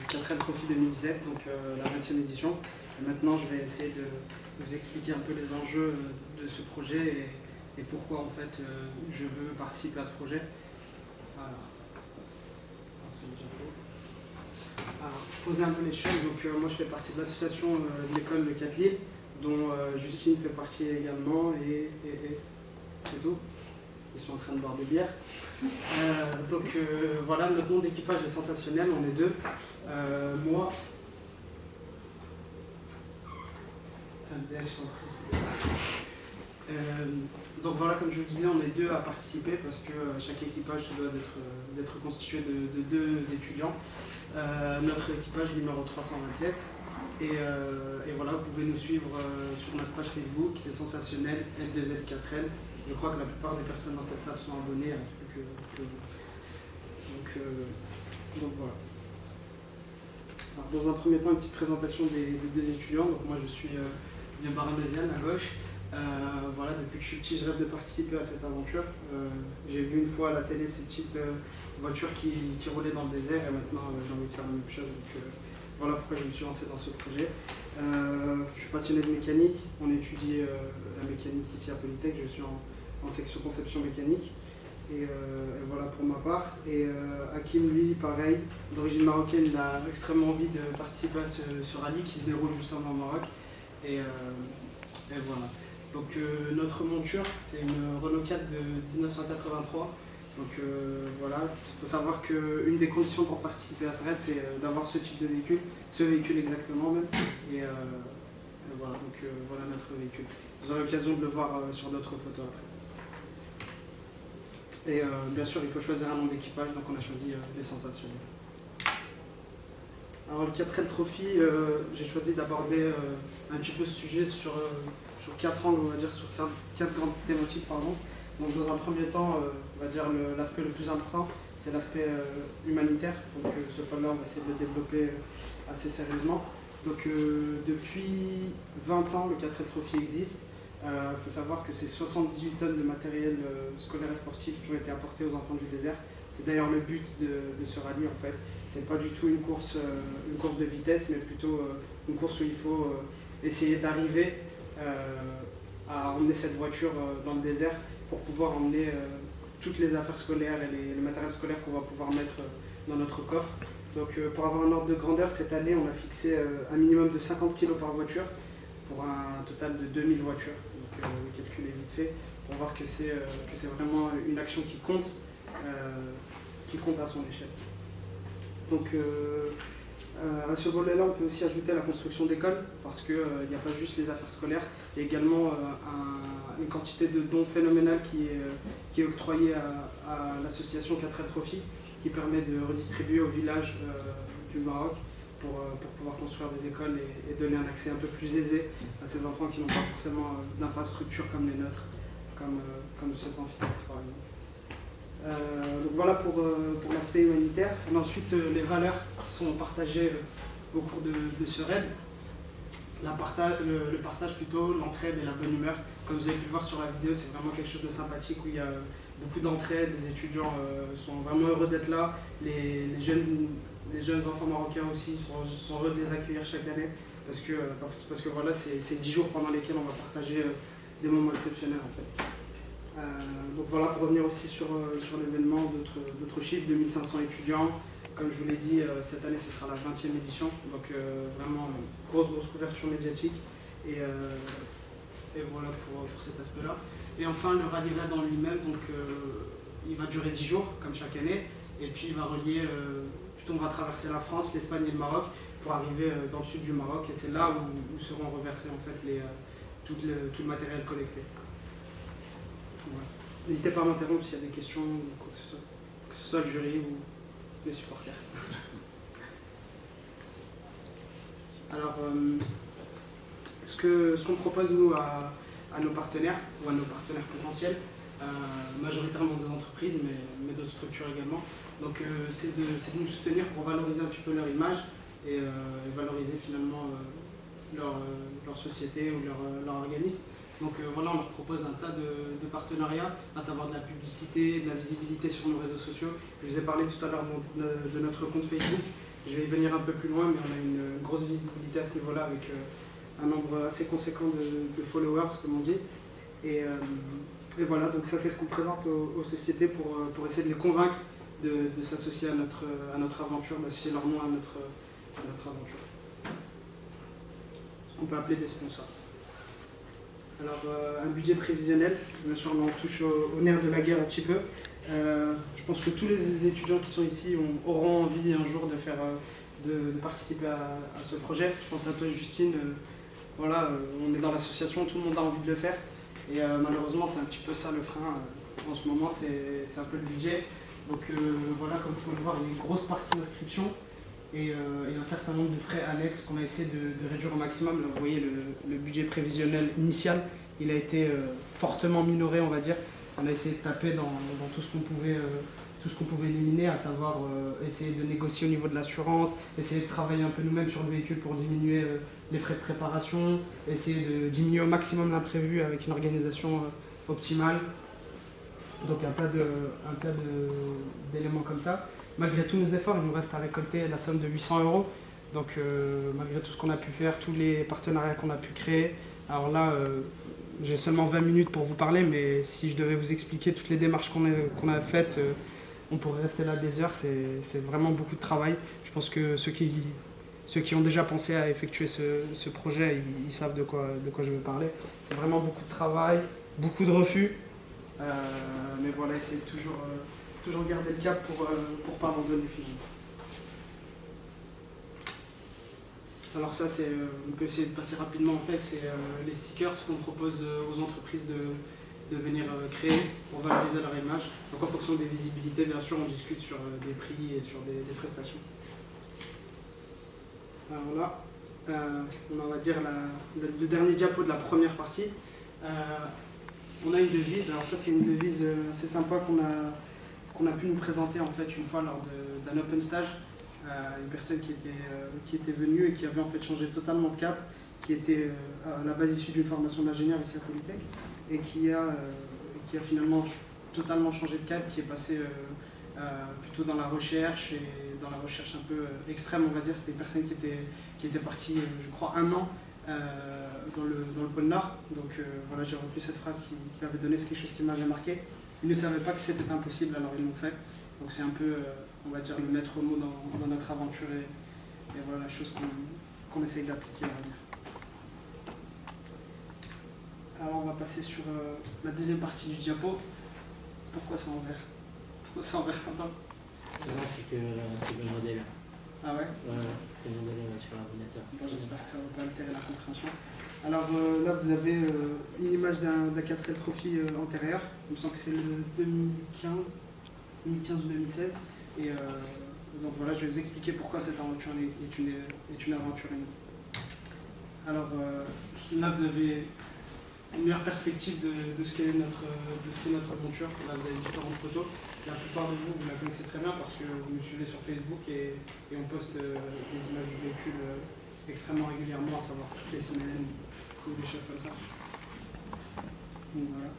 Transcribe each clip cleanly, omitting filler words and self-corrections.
4L Trophy 2017, donc la 20e édition. Et maintenant, je vais essayer de vous expliquer un peu les enjeux de ce projet et pourquoi en fait je veux participer à ce projet. Alors, poser un peu les choses, donc moi je fais partie de l'association de l'école de 4 Lille, dont Justine fait partie également, et c'est tout. Ils sont en train de boire des bières. Voilà, notre nom d'équipage est sensationnel, on est deux. Moi, donc voilà, comme je vous disais, on est deux à participer parce que chaque équipage se doit d'être constitué de deux étudiants. Notre équipage numéro 327. Et voilà, vous pouvez nous suivre sur notre page Facebook, les sensationnels L2S4L. Je crois que la plupart des personnes dans cette salle sont abonnées, il ne reste plus que vous. Donc voilà. Alors, dans un premier temps, une petite présentation des deux étudiants. Donc moi je suis Diabara Méziane à gauche. Voilà, depuis que je suis petit, je rêve de participer à cette aventure. J'ai vu une fois à la télé ces petites voitures qui roulaient dans le désert et maintenant j'ai envie de faire la même chose. Donc, voilà pourquoi je me suis lancé dans ce projet. Je suis passionné de mécanique. On étudie la mécanique ici à Polytech. Je suis en section conception mécanique. Et voilà pour ma part. Et Hakim, lui, pareil, d'origine marocaine, il a extrêmement envie de participer à ce rallye qui se déroule justement au Maroc. Et voilà. Donc notre monture, c'est une Renault 4 de 1983. Donc voilà, il faut savoir qu'une des conditions pour participer à ce raid, c'est d'avoir ce type de véhicule, ce véhicule exactement même. Et voilà, donc voilà notre véhicule. Vous aurez l'occasion de le voir sur d'autres photos après. Et bien sûr, il faut choisir un nom d'équipage, donc on a choisi les sensationnels. Alors le 4L Trophy, j'ai choisi d'aborder un petit peu ce sujet sur 4 angles, on va dire, sur 4 grandes thématiques, pardon. Donc dans un premier temps, on va dire l'aspect le plus important, c'est l'aspect humanitaire. Donc ce point-là, on va essayer de le développer assez sérieusement. Donc depuis 20 ans, le 4L Trophy existe. Il faut savoir que c'est 78 tonnes de matériel scolaire et sportif qui ont été apportés aux enfants du désert. C'est d'ailleurs le but de ce rallye en fait. C'est pas du tout une course de vitesse, mais plutôt une course où il faut essayer d'arriver à emmener cette voiture dans le désert pour pouvoir emmener toutes les affaires scolaires et les matériels scolaires qu'on va pouvoir mettre dans notre coffre. Donc pour avoir un ordre de grandeur, cette année on a fixé un minimum de 50 kg par voiture pour un total de 2000 voitures. Donc le calcul est vite fait pour voir que c'est vraiment une action qui compte à son échelle. Donc à ce volet-là, on peut aussi ajouter la construction d'écoles, parce qu'il n'y a pas juste les affaires scolaires, il y a également une quantité de dons phénoménales qui est octroyée à l'association 4L Trophy, qui permet de redistribuer aux villages du Maroc pour pouvoir construire des écoles et donner un accès un peu plus aisé à ces enfants qui n'ont pas forcément d'infrastructures comme les nôtres, comme cet amphithéâtre par exemple. Donc voilà pour l'aspect humanitaire. On a ensuite les valeurs qui sont partagées au cours de ce raid. Le partage plutôt, l'entraide et la bonne humeur. Comme vous avez pu le voir sur la vidéo, c'est vraiment quelque chose de sympathique où il y a beaucoup d'entraide, les étudiants sont vraiment heureux d'être là. Les jeunes enfants marocains aussi sont heureux de les accueillir chaque année parce que voilà, c'est 10 jours pendant lesquels on va partager des moments exceptionnels en fait. Donc voilà, pour revenir aussi sur l'événement, d'autres chiffres, 2500 étudiants. Comme je vous l'ai dit, cette année ce sera la 20e édition, donc vraiment grosse couverture médiatique. Et voilà pour cet aspect-là. Et enfin le rallye raid en lui-même, donc il va durer 10 jours comme chaque année, et puis il va relier, plutôt on va traverser la France, l'Espagne et le Maroc pour arriver dans le sud du Maroc, et c'est là où seront reversés en fait tout le matériel collecté. Ouais. N'hésitez pas à m'interrompre s'il y a des questions ou quoi que ce soit le jury ou les supporters. Alors, ce qu'on propose nous à nos partenaires ou à nos partenaires potentiels, majoritairement des entreprises mais d'autres structures également, donc c'est de nous soutenir pour valoriser un petit peu leur image et valoriser finalement leur société ou leur organisme. Donc voilà, on leur propose un tas de partenariats, à savoir de la publicité, de la visibilité sur nos réseaux sociaux. Je vous ai parlé tout à l'heure de notre compte Facebook, Je vais y venir un peu plus loin, mais on a une grosse visibilité à ce niveau-là avec un nombre assez conséquent de followers, comme on dit. Et voilà, donc ça c'est ce qu'on présente aux sociétés pour essayer de les convaincre de s'associer à notre aventure, d'associer leur nom à notre aventure. On peut appeler des sponsors. Alors, un budget prévisionnel, bien sûr, on touche au nerf de la guerre un petit peu. Je pense que tous les étudiants qui sont ici auront envie un jour de participer à ce projet. Je pense à toi, Justine. Voilà, on est dans l'association, tout le monde a envie de le faire. Et malheureusement, c'est un petit peu ça le frein. En ce moment, c'est un peu le budget. Donc voilà, comme vous pouvez le voir, il y a une grosse partie d'inscription. Et un certain nombre de frais annexes qu'on a essayé de réduire au maximum. Là, vous voyez, le budget prévisionnel initial, il a été fortement minoré, on va dire. On a essayé de taper dans tout ce qu'on pouvait éliminer, à savoir essayer de négocier au niveau de l'assurance, essayer de travailler un peu nous-mêmes sur le véhicule pour diminuer les frais de préparation, essayer de diminuer au maximum l'imprévu avec une organisation optimale. Donc un tas d'éléments comme ça. Malgré tous nos efforts, il nous reste à récolter la somme de 800 €. Donc malgré tout ce qu'on a pu faire, tous les partenariats qu'on a pu créer. Alors là, j'ai seulement 20 minutes pour vous parler, mais si je devais vous expliquer toutes les démarches qu'on a faites, on pourrait rester là des heures. C'est vraiment beaucoup de travail. Je pense que ceux qui ont déjà pensé à effectuer ce projet, ils savent de quoi je veux parler. C'est vraiment beaucoup de travail, beaucoup de refus. Mais voilà, essayer de toujours garder le cap pour pas abandonner finalement. Alors ça, on peut essayer de passer rapidement en fait, c'est les stickers qu'on propose aux entreprises de venir créer pour valoriser leur image. Donc en fonction des visibilités, bien sûr, on discute sur des prix et sur des prestations. Alors là, on va dire le dernier diapo de la première partie. On a une devise, alors ça c'est une devise assez sympa qu'on a pu nous présenter en fait une fois lors d'un open stage. Une personne qui était venue et qui avait en fait changé totalement de cap, qui était à la base issue d'une formation d'ingénieur ici à Polytech et qui a finalement totalement changé de cap, qui est passé plutôt dans la recherche et dans la recherche un peu extrême, on va dire. C'était une personne qui était partie, je crois, 1 an dans le pôle Nord. Donc voilà, j'ai repris cette phrase qu'il avait donnée, c'est quelque chose qui m'avait marqué. Ils ne savaient pas que c'était impossible, alors ils l'ont fait. Donc c'est un peu, on va dire, le maître mot dans notre aventure et voilà la chose qu'on essaye d'appliquer, on va dire. Alors on va passer sur la deuxième partie du diapo. Pourquoi c'est en vert? Pourquoi c'est en vert, Quentin? Non, c'est que c'est le modèle. Ah ouais? C'est le modèle sur l'ordinateur. Bon, j'espère que ça ne va pas altérer la compréhension. Alors là, vous avez une image d'un 4L Trophy antérieur. Il me semble que c'est le 2015 ou 2016. Et donc voilà, je vais vous expliquer pourquoi cette aventure est une aventure unique. Alors là, vous avez une meilleure perspective de ce qu'est notre aventure. Là, vous avez différentes photos. La plupart de vous la connaissez très bien parce que vous me suivez sur Facebook et on poste des images du véhicule extrêmement régulièrement, à savoir toutes les semaines ou des choses comme ça. Donc voilà.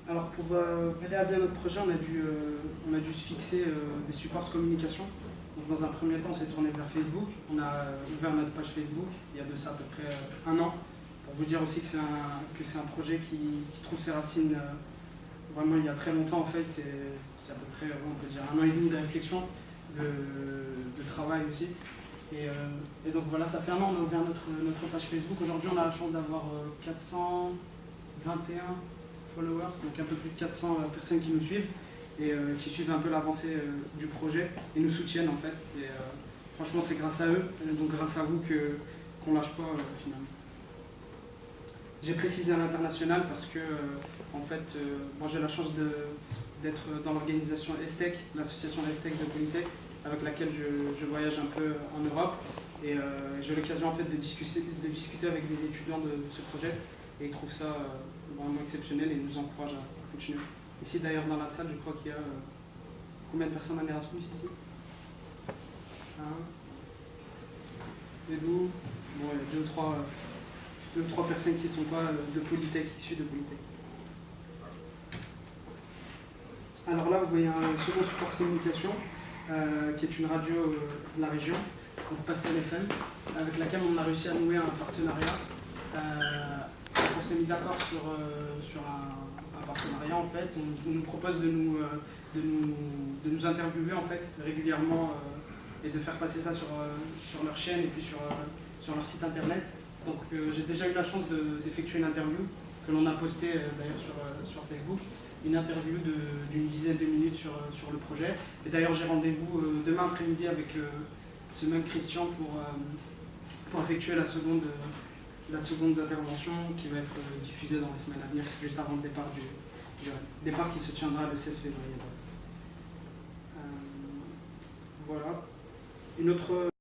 Alors pour aider à bien notre projet, on a dû se fixer des supports de communication. Donc dans un premier temps, on s'est tourné vers Facebook. On a ouvert notre page Facebook il y a de ça à peu près 1 an. Pour vous dire aussi que c'est un projet qui trouve ses racines vraiment il y a très longtemps en fait. C'est à peu près, on peut dire, 1 an et demi de réflexion, de travail aussi. Et donc voilà, ça fait 1 an, on a ouvert notre page Facebook. Aujourd'hui, on a la chance d'avoir 421 followers, donc un peu plus de 400 personnes qui nous suivent et qui suivent un peu l'avancée du projet et nous soutiennent en fait. Et franchement, c'est grâce à eux, donc grâce à vous qu'on lâche pas finalement. J'ai précisé à l'international parce que en fait, moi j'ai la chance d'être dans l'organisation ESTEC, l'association ESTEC de Polytech, avec laquelle je voyage un peu en Europe et j'ai l'occasion en fait de discuter avec des étudiants de ce projet et ils trouvent ça vraiment exceptionnel et nous encouragent à continuer. Ici d'ailleurs dans la salle, je crois qu'il y a combien de personnes en Erasmus ici? 1, 2, bon, il y a 2 ou 3 personnes qui ne sont pas de Polytech, issues de Polytech. Alors là, vous voyez un second support de communication. qui est une radio de la région, donc Pastel FM, avec laquelle on a réussi à nouer un partenariat. On s'est mis d'accord sur un partenariat en fait. On nous propose de nous interviewer en fait régulièrement et de faire passer ça sur leur chaîne et puis sur leur site internet. Donc j'ai déjà eu la chance d'effectuer une interview que l'on a postée d'ailleurs sur Facebook, une interview d'une dizaine de minutes sur le projet. Et d'ailleurs j'ai rendez-vous demain après-midi avec ce même Christian pour effectuer la seconde intervention qui va être diffusée dans les semaines à venir, juste avant le départ départ qui se tiendra le 16 février. Voilà. Une autre